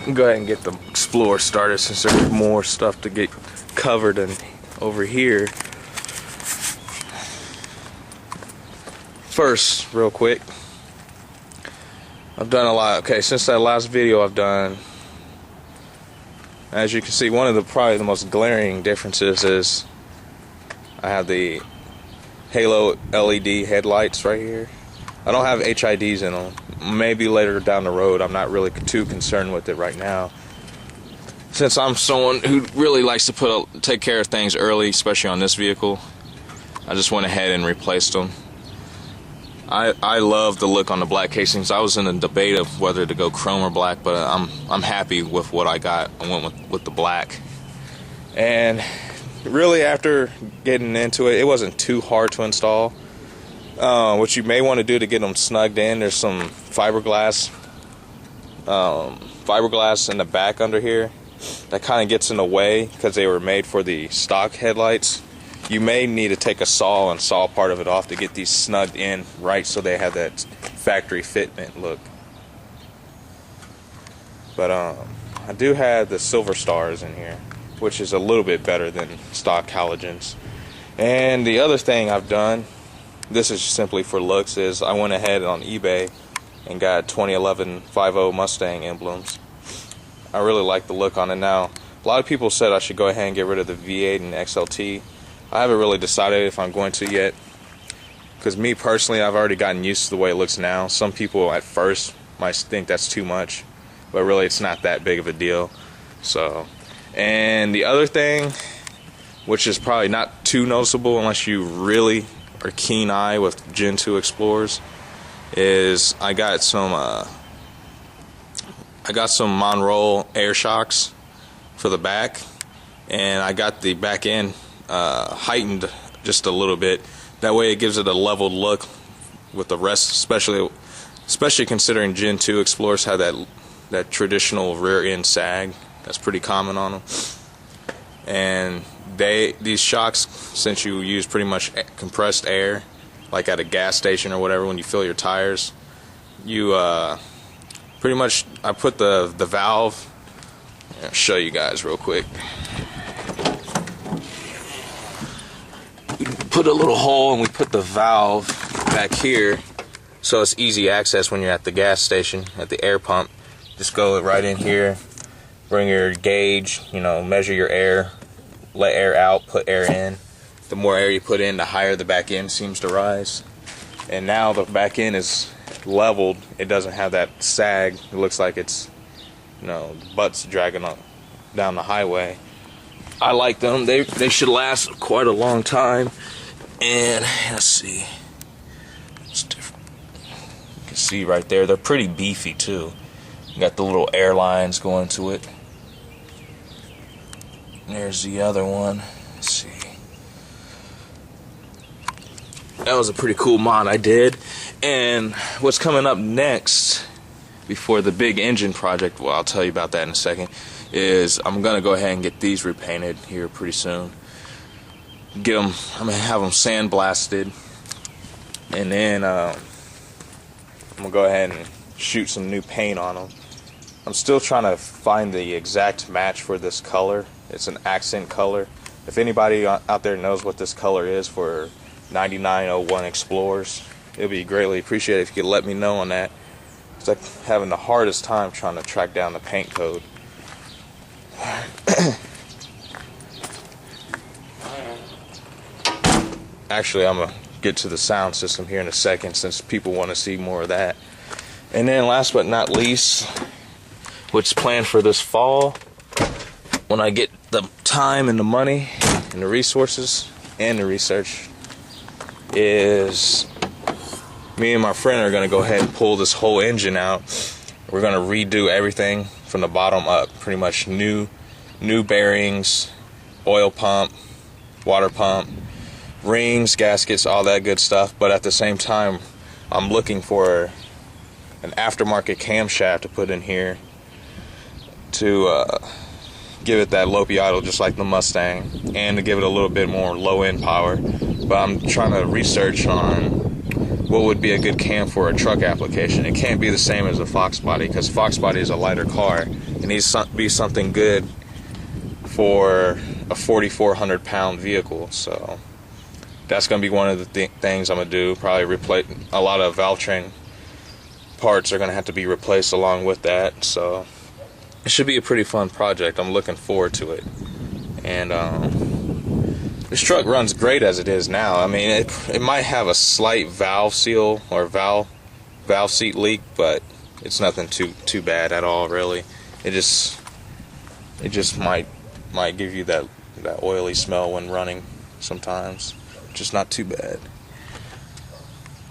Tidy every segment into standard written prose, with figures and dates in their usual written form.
Go ahead and get the Explorer started since there's more stuff to get covered and over here. First, real quick, I've done a lot. Okay, since that last video I've done, as you can see, one of the probably the most glaring differences is I have the Halo LED headlights right here. I don't have HIDs in them. Maybe later down the road. I'm not really too concerned with it right now, since I'm someone who really likes to take care of things early, especially on this vehicle. I just went ahead and replaced them. I love the look on the black casings. I was in a debate of whether to go chrome or black, but I'm happy with what I got. I went with the black. And really, after getting into it, it wasn't too hard to install. What you may want to do to get them snugged in, there's some fiberglass in the back under here that kind of gets in the way because they were made for the stock headlights. You may need to take a saw and saw part of it off to get these snugged in right so they have that factory fitment look. But I do have the silver stars in here, which is a little bit better than stock halogens. And the other thing I've done, this is simply for looks, is I went ahead on eBay and got 2011 50 Mustang emblems. I really like the look on it now. A lot of people said I should go ahead and get rid of the V8 and XLT. I haven't really decided if I'm going to yet, because me personally, I've already gotten used to the way it looks now. Some people at first might think that's too much, but really it's not that big of a deal. So, and the other thing, which is probably not too noticeable unless you really are keen eye with Gen 2 Explorers, is I got some Monroe air shocks for the back, and I got the back end heightened just a little bit. That way it gives it a leveled look with the rest, especially considering Gen 2 Explorers have that traditional rear end sag that's pretty common on them. And these shocks, since you use pretty much compressed air, like at a gas station or whatever, when you fill your tires, you pretty much, I put the valve, I'll show you guys real quick. We put a little hole and we put the valve back here so it's easy access when you're at the gas station, at the air pump. Just go right in here, bring your gauge, measure your air, let air out, put air in. The more air you put in, the higher the back end seems to rise. And now the back end is leveled. It doesn't have that sag. It looks like it's, butts dragging down the highway. I like them. They should last quite a long time. And let's see, it's different. You can see right there, they're pretty beefy too. You got the little air lines going to it. There's the other one. Let's see. That was a pretty cool mod I did. And what's coming up next before the big engine project, well, I'll tell you about that in a second, is I'm gonna go ahead and get these repainted here pretty soon. I'm gonna have them sandblasted, and then I'm gonna go ahead and shoot some new paint on them. I'm still trying to find the exact match for this color. It's an accent color. If anybody out there knows what this color is for 9901 Explorers, it would be greatly appreciated if you could let me know on that. It's like having the hardest time trying to track down the paint code. Actually, I'm gonna get to the sound system here in a second, since people want to see more of that. And then last but not least, what's planned for this fall, when I get the time and the money and the resources and the research, is me and my friend are going to go ahead and pull this whole engine out. We're going to redo everything from the bottom up. Pretty much new bearings, oil pump, water pump, rings, gaskets, all that good stuff. But at the same time, I'm looking for an aftermarket camshaft to put in here to give it that lopey idle just like the Mustang, and to give it a little bit more low end power. But I'm trying to research on what would be a good cam for a truck application. It can't be the same as a Fox body, because Fox body is a lighter car. It needs to be something good for a 4,400 pound vehicle. So that's going to be one of the things I'm going to do. Probably replace a lot of valve train parts are going to have to be replaced along with that. So it should be a pretty fun project. I'm looking forward to it. And this truck runs great as it is now. I mean, it might have a slight valve seal or valve seat leak, but it's nothing too bad at all, really. It just might give you that oily smell when running sometimes. Just not too bad.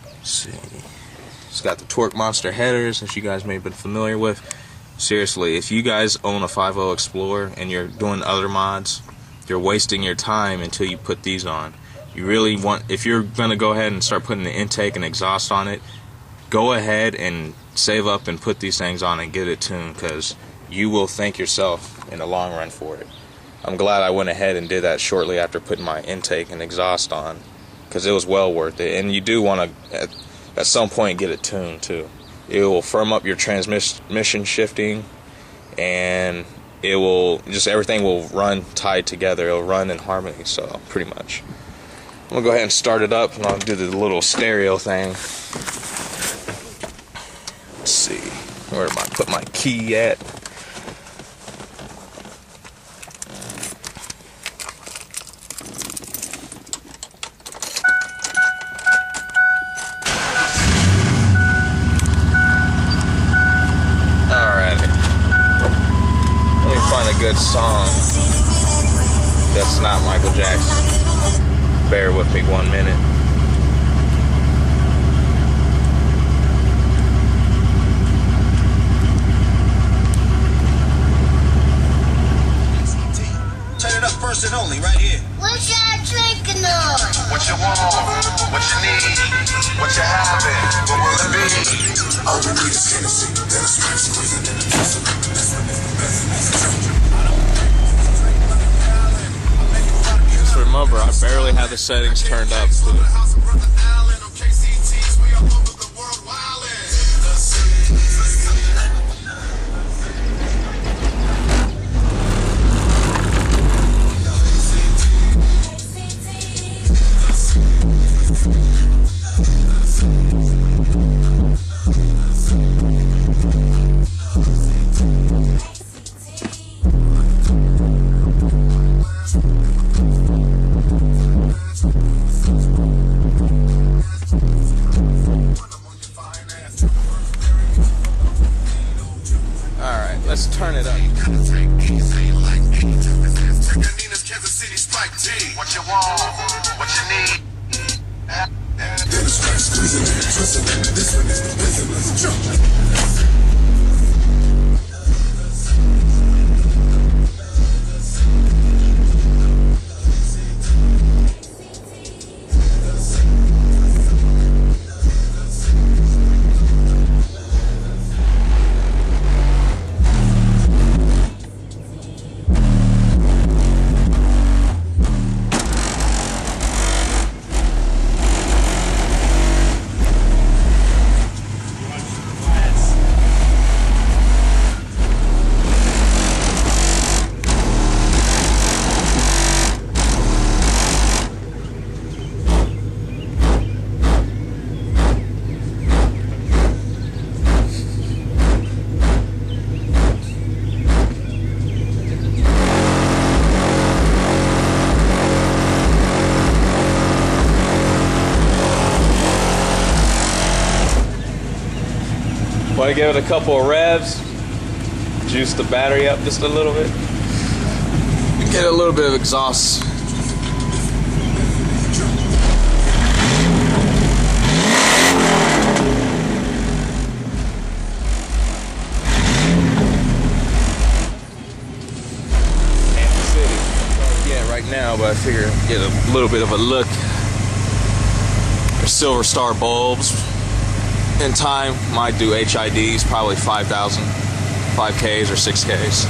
Let's see. It's got the Torque Monster headers, as you guys may have been familiar with. Seriously, if you guys own a 5.0 Explorer and you're doing other mods, you're wasting your time until you put these on. You really want, if you're gonna go ahead and start putting the intake and exhaust on it, go ahead and save up and put these things on and get it tuned, because you will thank yourself in the long run for it. I'm glad I went ahead and did that shortly after putting my intake and exhaust on, because it was well worth it. And you do want to at some point get it tuned too. It will firm up your transmission shifting, and it will just, everything will run tied together. It'll run in harmony. So pretty much I'm gonna go ahead and start it up, and I'll do the little stereo thing. Let's see, where am I put my key at? Good song that's not Michael Jackson. Bear with me 1 minute. Turn it up first and only right here. What y'all drinking on? What you want? What you need? What you having? What will it be? All we need is Hennessy. Then a straight squeezing in the dressing. That's when it's the best. Remember, I barely have the settings turned up to let's turn it up. What you want? What you need? Want to give it a couple of revs, juice the battery up just a little bit, get a little bit of exhaust. Right now, but I figure get a little bit of a look. There's Silver Star bulbs. In time, might do HIDs, probably 5,000, 5Ks or 6Ks.